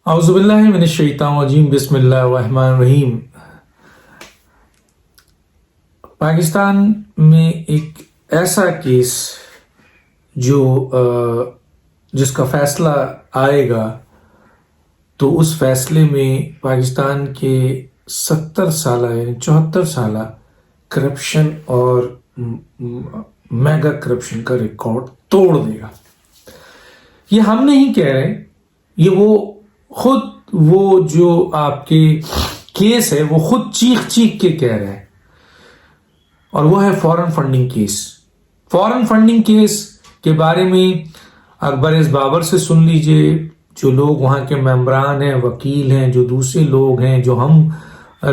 اعوذ باللہ من الشیطان الرجیم بسم اللہ الرحمن الرحیم۔ پاکستان میں ایک ایسا کیس جس کا فیصلہ آئے گا تو اس فیصلے میں پاکستان کے 70 سالہ یعنی 74 سالہ کرپشن اور میگا کرپشن کا ریکارڈ توڑ دے گا۔ یہ ہم نہیں کہہ رہے، یہ وہ جو آپ کے کیس ہے وہ خود چیخ کے کہہ رہے ہیں، اور وہ ہے foreign funding case. Foreign funding case کے بارے میں اکبر ایس بابر سے سن لیجئے، جو لوگ وہاں کے ممبران ہیں، وکیل ہیں، جو دوسرے لوگ ہیں، جو ہم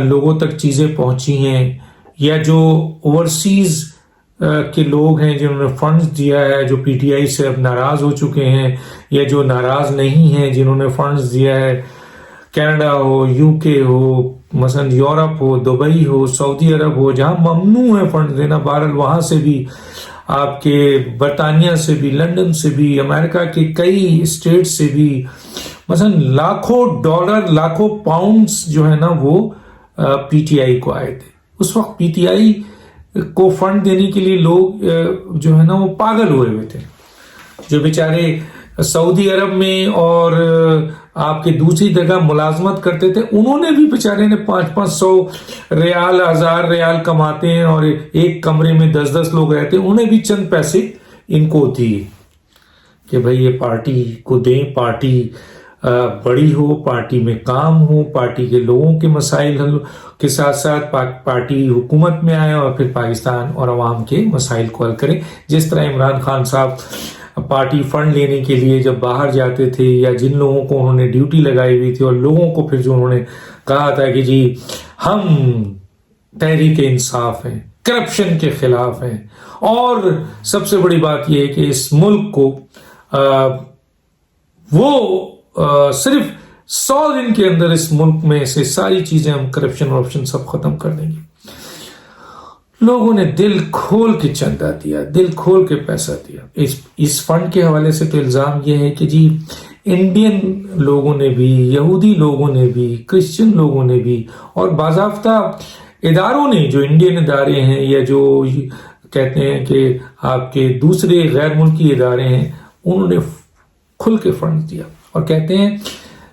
لوگوں تک چیزیں پہنچی ہیں، یا جو اوورسیز کے لوگ ہیں جنہوں نے فنڈز دیا ہے، جو پی ٹی آئی سے اب ناراض ہو چکے ہیں، یا جو ناراض نہیں ہیں جنہوں نے فنڈز دیا ہے، کینیڈا ہو، یو کے ہو، مثلا یورپ ہو، دبئی ہو، سعودی عرب ہو، جہاں ممنوع ہے فنڈ دینا، بہرحال وہاں سے بھی، آپ کے برطانیہ سے بھی، لندن سے بھی، امریکہ کے کئی اسٹیٹ سے بھی، مثلا لاکھوں ڈالر، لاکھوں پاؤنڈز جو ہے نا وہ پی ٹی آئی کو آئے تھے۔ اس وقت پی ٹی آئی کو فنڈ دینے کے لیے لوگ جو ہے نا وہ پاگل ہوئے تھے، جو بیچارے سعودی عرب میں اور آپ کے دوسری جگہ ملازمت کرتے تھے، انہوں نے بھی بیچارے نے 500 ریال، 1000 ریال کماتے ہیں اور ایک کمرے میں 10 لوگ رہتے ہیں، انہیں بھی چند پیسے ان کو دیے کہ بھائی یہ پارٹی کو دیں، پارٹی بڑی ہو، پارٹی میں کام ہو، پارٹی کے لوگوں کے مسائل حل کے ساتھ ساتھ پارٹی حکومت میں آئے اور پھر پاکستان اور عوام کے مسائل کو حل کرے۔ جس طرح عمران خان صاحب پارٹی فنڈ لینے کے لیے جب باہر جاتے تھے، یا جن لوگوں کو انہوں نے ڈیوٹی لگائی ہوئی تھی اور لوگوں کو پھر جو انہوں نے کہا تھا کہ جی ہم تحریک انصاف ہیں، کرپشن کے خلاف ہیں، اور سب سے بڑی بات یہ ہے کہ اس ملک کو صرف 100 دن کے اندر اس ملک میں سے ساری چیزیں ہم کرپشن سب ختم کر دیں گے۔ لوگوں نے دل کھول کے چندہ دیا، دل کھول کے پیسہ دیا۔ اس فنڈ کے حوالے سے تو الزام یہ ہے کہ جی انڈین لوگوں نے بھی، یہودی لوگوں نے بھی، کرسچن لوگوں نے بھی، اور باضابطہ اداروں نے، جو انڈین ادارے ہیں یا جو کہتے ہیں کہ آپ کے دوسرے غیر ملکی ادارے ہیں، انہوں نے کھل کے فنڈ دیا، اور کہتے ہیں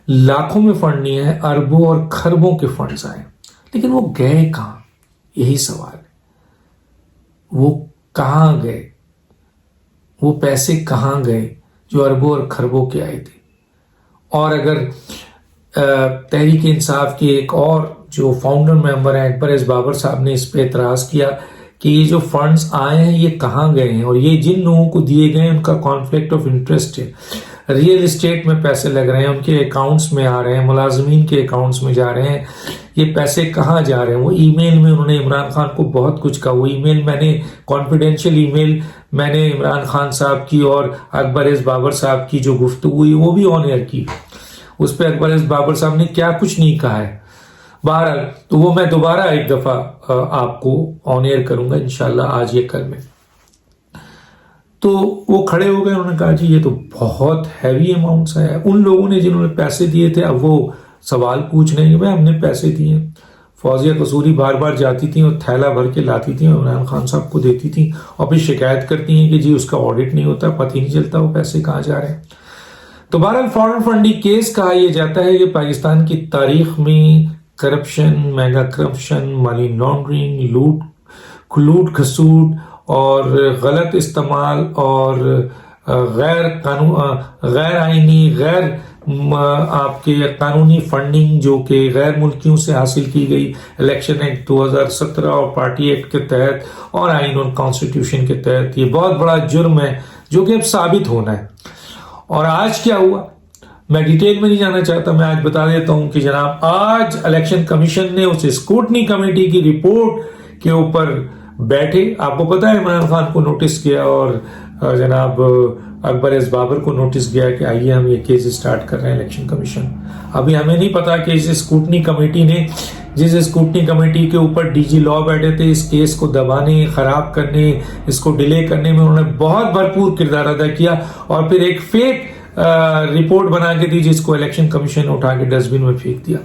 لاکھوں میں فنڈ نہیں ہے، اربوں اور کھربوں کے فنڈز آئے، لیکن وہ گئے کہاں؟ یہی سوال ہے، وہ کہاں گئے؟ وہ پیسے کہاں گئے جو اربوں اور کھربوں کے آئے تھے؟ اور اگر تحریک انصاف کے ایک اور جو فاؤنڈر ممبر ہیں اکبر ایس بابر صاحب نے اس پہ اعتراض کیا کہ یہ جو فنڈز آئے ہیں یہ کہاں گئے ہیں، اور یہ جن لوگوں کو دیے گئے ہیں ان کا کانفلکٹ آف انٹرسٹ ہے، ریئل اسٹیٹ میں پیسے لگ رہے ہیں، ان کے اکاؤنٹس میں آ رہے ہیں، ملازمین کے اکاؤنٹس میں جا رہے ہیں، یہ پیسے کہاں جا رہے ہیں؟ وہ ای میل میں انہوں نے عمران خان کو بہت کچھ کہا۔ وہ ای میل میں نے کانفیڈینشیل ای میل میں نے عمران خان صاحب کی اور اکبر ایس بابر صاحب کی جو گفتگو ہوئی وہ بھی آن ایئر کی، اس پہ اکبر ایس بابر صاحب نے کیا کچھ نہیں کہا ہے۔ بہرحال تو وہ میں دوبارہ ایک دفعہ آپ کو آن ایئر کروں گا انشاءاللہ آج یا کل میں۔ تو وہ کھڑے ہو گئے، انہوں نے کہا جی یہ تو بہت ہیوی اماؤنٹس ہے۔ ان لوگوں نے جنہوں نے پیسے دیے تھے اب وہ سوال پوچھ رہے ہیں کہ بھائی ہم نے پیسے دیے ہیں۔ فوزیہ قصوری بار بار جاتی تھیں اور تھیلا بھر کے لاتی تھیں، عمران خان صاحب کو دیتی تھیں، اور پھر شکایت کرتی ہیں کہ جی اس کا آڈٹ نہیں ہوتا، پتہ ہی نہیں چلتا وہ پیسے کہاں جا رہے ہیں۔ تو بہرحال فارن فنڈنگ کیس کہا یہ جاتا ہے کہ پاکستان کی تاریخ میں کرپشن، میگا کرپشن، مانی لانڈرنگ، لوٹ کھسوٹ اور غلط استعمال اور غیر آئینی، غیر آپ کے قانونی فنڈنگ جو کہ غیر ملکیوں سے حاصل کی گئی الیکشن ایکٹ 2017 اور پارٹی ایکٹ کے تحت اور آئین اور کانسٹیٹیوشن کے تحت، یہ بہت بڑا جرم ہے جو کہ اب ثابت ہونا ہے۔ اور آج کیا ہوا میں ڈیٹیل میں نہیں جانا چاہتا، میں آج بتا دیتا ہوں کہ جناب آج الیکشن کمیشن نے اس اسکروٹنی کمیٹی کی رپورٹ کے اوپر بیٹھے، آپ کو پتا ہے عمران خان کو نوٹس کیا اور جناب اکبر ایس بابر کو نوٹس گیا کہ آئیے ہم یہ کیس سٹارٹ کر رہے ہیں الیکشن کمیشن۔ ابھی ہمیں نہیں پتا کہ اس اسکروٹنی کمیٹی نے، جس اسکروٹنی کمیٹی کے اوپر ڈی جی لا بیٹھے تھے، اس کیس کو دبانے، خراب کرنے، اس کو ڈیلے کرنے میں انہوں نے بہت بھرپور کردار ادا کیا، اور پھر ایک فیک رپورٹ بنا کے دی جس کو الیکشن کمیشن نے اٹھا کے ڈسٹ بن میں پھینک دیا،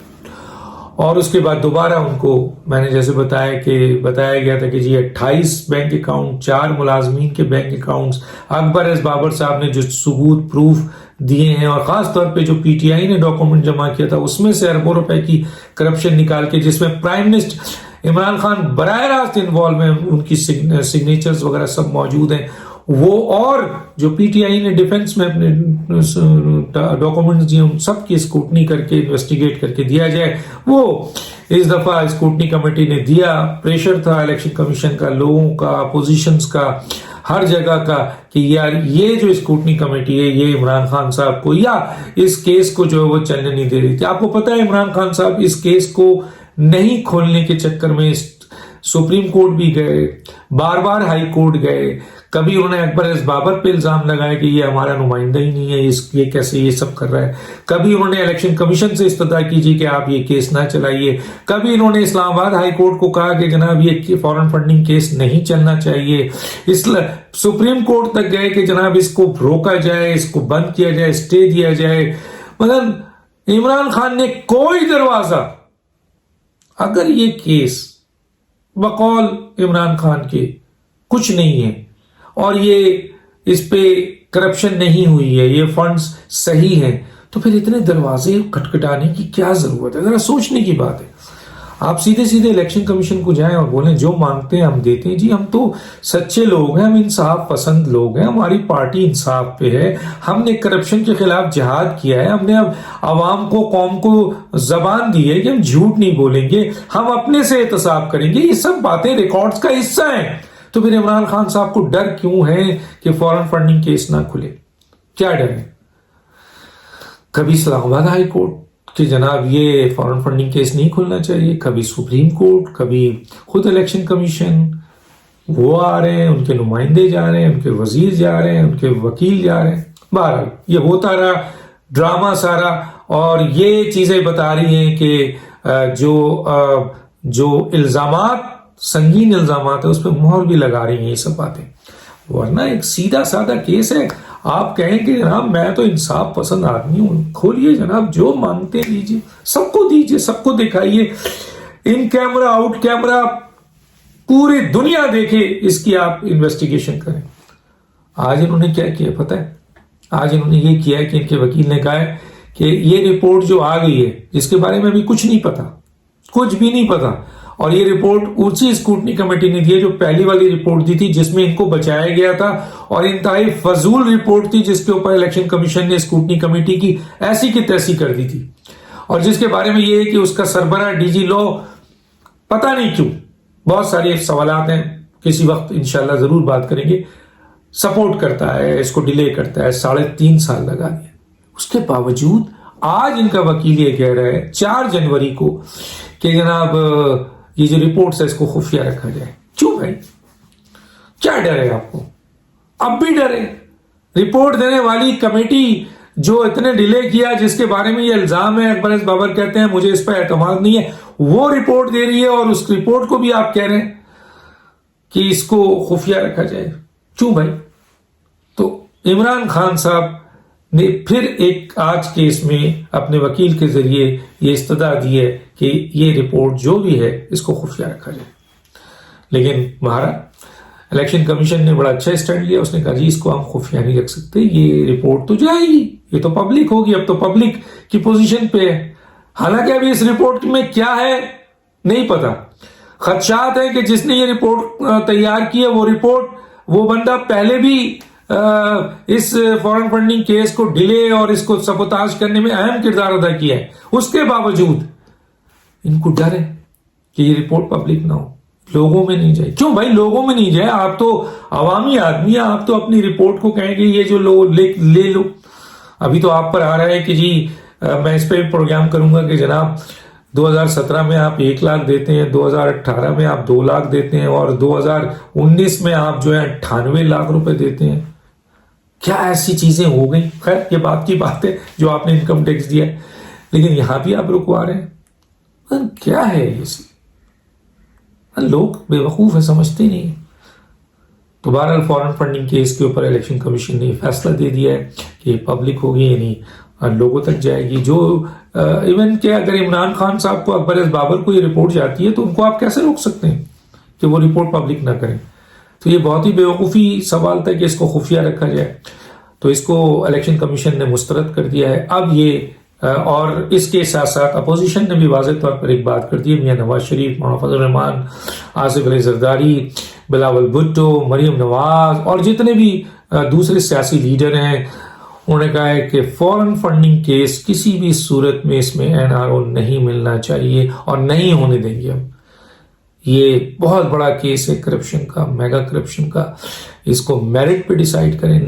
اور اس کے بعد دوبارہ ان کو میں نے جیسے بتایا گیا تھا کہ جی 28 بینک اکاؤنٹ، 4 ملازمین کے بینک اکاؤنٹس، اکبر ایس بابر صاحب نے جو ثبوت پروف دیے ہیں، اور خاص طور پہ جو پی ٹی آئی نے ڈاکومنٹ جمع کیا تھا اس میں سے اربوں روپے کی کرپشن نکال کے، جس میں پرائم منسٹر عمران خان براہ راست انوالو ہیں، ان کی سگنیچرز وغیرہ سب موجود ہیں وہ، اور جو پی ٹی آئی نے ڈیفنس میں اپنے ڈاکومنٹس دیے ان سب کی اسکروٹنی کر کے انویسٹیگیٹ کر کے دیا جائے، وہ اس دفعہ اسکروٹنی کمیٹی نے دیا۔ پریشر تھا الیکشن کمیشن کا، لوگوں کا، اپوزیشنز کا، ہر جگہ کا، کہ یار یہ جو اسکروٹنی کمیٹی ہے یہ عمران خان صاحب کو یا اس کیس کو جو ہے وہ چلنے نہیں دے رہی تھی۔ آپ کو پتا ہے عمران خان صاحب اس کیس کو نہیں کھولنے کے چکر میں سپریم کورٹ بھی گئے، بار بار ہائی کورٹ گئے، کبھی انہوں نے اکبر ایس بابر پہ الزام لگایا کہ یہ ہمارا نمائندہ ہی نہیں ہے، یہ کیسے یہ سب کر رہا ہے، کبھی انہوں نے الیکشن کمیشن سے استدعا کی جی کہ آپ یہ کیس نہ چلائیے، کبھی انہوں نے اسلام آباد ہائی کورٹ کو کہا کہ جناب یہ فورن فنڈنگ کیس نہیں چلنا چاہیے، سپریم کورٹ تک گئے کہ جناب اس کو روکا جائے، اس کو بند کیا جائے، اسٹے دیا جائے، مگر عمران خان نے کوئی دروازہ، اگر یہ کیس بقول عمران خان کے کچھ نہیں ہے اور یہ اس پہ کرپشن نہیں ہوئی ہے، یہ فنڈز صحیح ہیں، تو پھر اتنے دروازے کھٹکھٹانے کی کیا ضرورت ہے؟ ذرا سوچنے کی بات ہے۔ آپ سیدھے الیکشن کمیشن کو جائیں اور بولیں جو مانگتے ہیں ہم دیتے ہیں، جی ہم تو سچے لوگ ہیں، ہم انصاف پسند لوگ ہیں، ہماری پارٹی انصاف پہ ہے، ہم نے کرپشن کے خلاف جہاد کیا ہے، ہم نے اب عوام کو، قوم کو زبان دی ہے کہ ہم جھوٹ نہیں بولیں گے، ہم اپنے سے احتساب کریں گے، یہ سب باتیں ریکارڈز کا حصہ ہیں۔ تو پھر عمران خان صاحب کو ڈر کیوں ہے کہ فورن فنڈنگ کیس نہ کھلے؟ کیا ڈر ہے؟ کبھی اسلام آباد ہائی کورٹ کہ جناب یہ فورن فنڈنگ کیس نہیں کھلنا چاہیے، کبھی سپریم کورٹ، کبھی خود الیکشن کمیشن، وہ آ رہے ہیں، ان کے نمائندے جا رہے ہیں، ان کے وزیر جا رہے ہیں، ان کے وکیل جا رہے ہیں، بہرحال یہ ہوتا رہا ڈرامہ سارا، اور یہ چیزیں بتا رہی ہیں کہ جو الزامات، سنگین الزامات ہے، اس پہ مہر بھی لگا رہی ہیں یہ سب باتیں، ورنہ ایک سیدھا سادہ کیس ہے۔ آپ کہیں کہ جناب میں تو انصاف پسند آدمی ہوں، کھولیے جناب، جو مانگتے لیجیے، سب کو دیجیے، سب کو دکھائیے، ان کیمرہ آؤٹ کیمرہ پوری دنیا دیکھے، اس کی آپ انویسٹیگیشن کریں۔ آج انہوں نے کیا کیا پتہ ہے؟ آج انہوں نے یہ کیا کہ ان کے وکیل نے کہا ہے کہ یہ رپورٹ جو آ گئی ہے جس کے بارے میں ابھی کچھ نہیں پتا، کچھ بھی نہیں پتا، اور یہ رپورٹ اسی اسکروٹنی کمیٹی نے دی ہے جو پہلی والی رپورٹ دی تھی جس میں ان کو بچایا گیا تھا، اور انتہائی فضول رپورٹ تھی جس کے اوپر الیکشن کمیشن نے اسکروٹنی کمیٹی کی ایسی کی تیسی کر دی تھی، اور جس کے بارے میں یہ ہے کہ اس کا سربراہ ڈی جی لا پتہ نہیں کیوں، بہت سارے سوالات ہیں، کسی وقت انشاءاللہ ضرور بات کریں گے، سپورٹ کرتا ہے، اس کو ڈیلے کرتا ہے، 3.5 سال لگا دیا۔ اس کے باوجود آج ان کا وکیل یہ کہہ رہا ہے 4 جنوری کو کہ جناب یہ جو رپورٹس ہے اس کو خفیہ رکھا جائے۔ کیوں بھائی؟ کیا ڈر ہے آپ کو؟ اب بھی ڈر ہے؟ رپورٹ دینے والی کمیٹی جو اتنے ڈیلے کیا، جس کے بارے میں یہ الزام ہے، اکبر ایس بابر کہتے ہیں مجھے اس پر اعتماد نہیں ہے، وہ رپورٹ دے رہی ہے، اور اس رپورٹ کو بھی آپ کہہ رہے ہیں کہ اس کو خفیہ رکھا جائے۔ کیوں بھائی؟ تو عمران خان صاحب نے پھر ایک آج کے اس میں اپنے وکیل کے ذریعے یہ استدعا دی ہے کہ یہ رپورٹ جو بھی ہے اس کو خفیہ رکھا جائے، لیکن ہمارا الیکشن کمیشن نے بڑا اچھا اسٹینڈ لیا، اس نے کہا جی اس کو ہم خفیہ نہیں رکھ سکتے، یہ رپورٹ تو جائے گی، یہ تو پبلک ہوگی، اب تو پبلک کی پوزیشن پہ ہے، حالانکہ ابھی اس رپورٹ میں کیا ہے نہیں پتا، خدشات ہیں کہ جس نے یہ رپورٹ تیار کی ہے وہ رپورٹ، وہ بندہ پہلے بھی اس فورن فنڈنگ کیس کو ڈیلے اور اس کو سبوتاژ کرنے میں اہم کردار ادا کیا ہے، اس کے باوجود ان کو ڈر ہے کہ یہ رپورٹ پبلک نہ ہو، لوگوں میں نہیں جائے۔ کیوں بھائی لوگوں میں نہیں جائے؟ آپ تو عوامی آدمی ہیں، آپ تو اپنی رپورٹ کو کہیں گے یہ جو لے لو۔ ابھی تو آپ پر آ رہا ہے کہ جی میں اس پہ پروگرام کروں گا کہ جناب 2017 میں آپ 1 لاکھ دیتے ہیں، 2018 میں آپ 2 لاکھ دیتے ہیں، اور 2019 میں آپ جو ہے 98 لاکھ روپے دیتے ہیں۔ کیا ایسی چیزیں ہو گئی؟ خیر یہ بات کی بات ہے جو آپ نے انکم ٹیکس دیا ہے، لیکن یہاں بھی آپ رکوا رہے ہیں، کیا ہے یہ؟ لوگ بے وقوف ہے، سمجھتے نہیں۔ تو بہرحال فورن فنڈنگ کیس کے اوپر الیکشن کمیشن نے فیصلہ دے دیا ہے کہ پبلک ہوگی، یعنی لوگوں تک جائے گی. جو ایون کہ اگر عمران خان صاحب کو اکبر بابر کو یہ رپورٹ جاتی ہے تو ان کو آپ کیسے روک سکتے ہیں کہ وہ رپورٹ پبلک نہ کریں؟ تو یہ بہت ہی بیوقوفی سوال تھا کہ اس کو خفیہ رکھا جائے. تو اس کو الیکشن کمیشن نے مسترد کر دیا ہے. اب یہ اور اس کے ساتھ ساتھ اپوزیشن نے بھی واضح طور پر ایک بات کر دی ہے. میاں نواز شریف، محمد فضل الرحمان، آصف علی زرداری، بلاول بھٹو، مریم نواز اور جتنے بھی دوسرے سیاسی لیڈر ہیں، انہوں نے کہا ہے کہ فورن فنڈنگ کیس کسی بھی صورت میں اس میں NRO نہیں ملنا چاہیے اور نہیں ہونے دیں گے ہم. یہ بہت بڑا کیس ہے کرپشن کا، میگا کرپشن کا. اس کو میرٹ پہ ڈیسائیڈ کریں.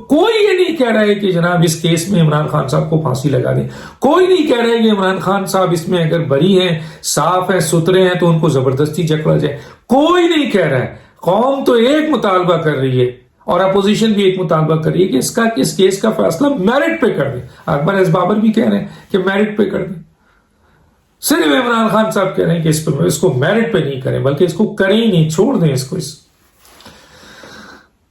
کوئی یہ نہیں کہہ رہا ہے کہ جناب اس کیس میں عمران خان صاحب کو پھانسی لگا دیں. کوئی نہیں کہہ رہا ہے کہ عمران خان صاحب اس میں اگر بری ہیں، صاف ہیں، ستھرے ہیں تو ان کو زبردستی جکڑا جائے. کوئی نہیں کہہ رہا ہے. قوم تو ایک مطالبہ کر رہی ہے اور اپوزیشن بھی ایک مطالبہ کر رہی ہے کہ اس کیس کا فیصلہ میرٹ پہ کر دیں. اکبر بابر بھی کہہ رہے ہیں کہ میرٹ پہ کر دیں. صرف عمران خان صاحب کہہ رہے ہیں کہ اس کو میرٹ پہ نہیں کریں بلکہ اس کو کریں ہی نہیں، چھوڑ دیں اس کو.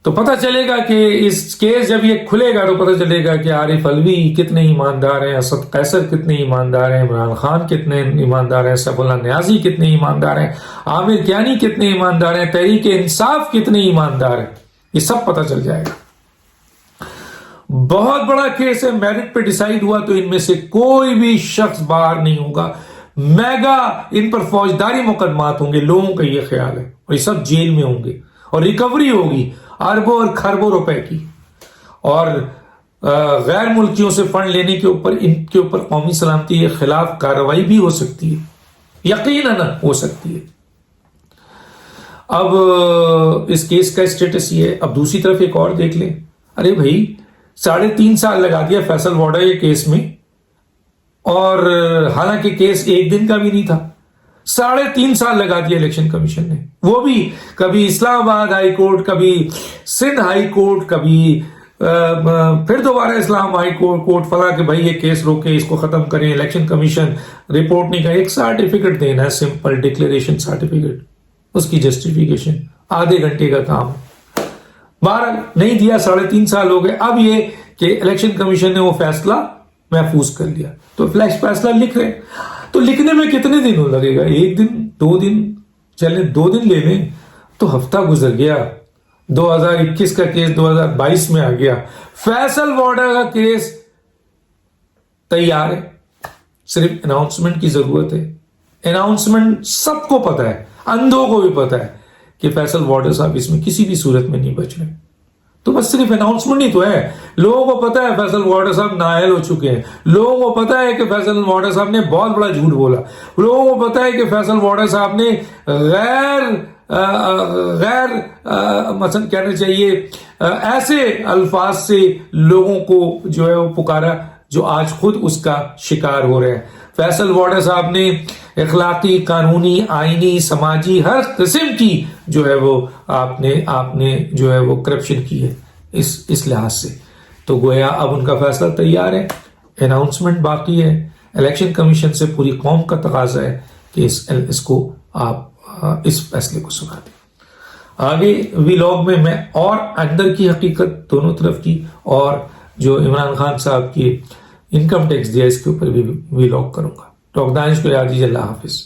تو پتہ چلے گا کہ اس کیس جب یہ کھلے گا تو پتہ چلے گا کہ عارف علوی کتنے ایماندار ہیں، اسد قیصر کتنے ایماندار ہیں، عمران خان کتنے ایماندار ہیں، سیف اللہ نیازی کتنے ایماندار ہیں، عامر کیانی کتنے ایماندار ہیں، تحریک انصاف کتنے ایماندار ہیں. یہ سب پتہ چل جائے گا. بہت بڑا کیس ہے، میرٹ پہ ڈیسائیڈ ہوا تو ان میں سے کوئی بھی شخص باہر نہیں ہوگا. میگا ان پر فوجداری مقدمات ہوں گے، لوگوں کا یہ خیال ہے، اور یہ سب جیل میں ہوں گے اور ریکوری ہوگی اربوں اور کھربوں روپے کی. اور غیر ملکیوں سے فنڈ لینے کے اوپر ان کے اوپر قومی سلامتی کے خلاف کارروائی بھی ہو سکتی ہے، یقیناً ہو سکتی ہے. اب اس کیس کا اسٹیٹس یہ ہے. اب دوسری طرف ایک اور دیکھ لیں. ارے بھائی 3.5 سال لگا دیا فیصل واڈا یہ کیس میں، اور حالانکہ کیس ایک دن کا بھی نہیں تھا. 3.5 سال لگا دیا الیکشن کمیشن نے. وہ بھی کبھی اسلام آباد ہائی کورٹ، کبھی سندھ ہائی کورٹ، کبھی پھر دوبارہ اسلام ہائی کورٹ فلاں کہ بھائی یہ کیس روکے، اس کو ختم کریں. الیکشن کمیشن رپورٹ نہیں، کا ایک سرٹیفکیٹ دینا ہے، سمپل ڈکلیریشن سرٹیفکیٹ، اس کی جسٹیفیکیشن آدھے گھنٹے کا کام. بہرحال نہیں دیا، 3.5 سال ہو گئے. اب یہ کہ الیکشن کمیشن نے وہ فیصلہ محفوظ کر لیا تو فیصلہ لکھ رہے. تو لکھنے میں کتنے دن لگے گا؟ 1 دن 2 دن چلے، 2 دن لے لیں تو ہفتہ گزر گیا. 2021 کا کیس 2022 میں آ گیا. فیصل واڈا کا کیس تیار ہے، صرف اناؤنسمنٹ کی ضرورت ہے. اناؤنسمنٹ سب کو پتا ہے، اندھوں کو بھی پتا ہے کہ فیصل واڈا صاحب اس میں کسی بھی صورت میں نہیں بچ رہے. تو بس صرف اناؤنسمنٹ ہی تو ہے. لوگوں کو پتا ہے فیصل واڈا صاحب نااہل ہو چکے ہیں. لوگوں کو پتا ہے کہ فیصل واڈا صاحب نے بہت بڑا جھوٹ بولا. لوگوں کو پتا ہے کہ فیصل واڈا صاحب نے غیر مثلا کہنا چاہیے ایسے الفاظ سے لوگوں کو جو ہے وہ پکارا جو آج خود اس کا شکار ہو رہے ہیں. فیصل واڈا صاحب نے اخلاقی، قانونی، آئینی، سماجی ہر قسم کی جو ہے وہ آپ نے جو ہے وہ کرپشن کی ہے اس لحاظ سے. تو گویا اب ان کا فیصلہ تیار ہے، اناؤنسمنٹ باقی ہے. الیکشن کمیشن سے پوری قوم کا تقاضا ہے کہ اس کو آپ اس فیصلے کو سنا دیں. آگے ویلاگ میں میں اور اندر کی حقیقت دونوں طرف کی اور جو عمران خان صاحب کی انکم ٹیکس دیا اس کے اوپر بھی ویلاگ کروں گا. ڈاکٹر دانش کو یاد دیجیے. اللہ حافظ.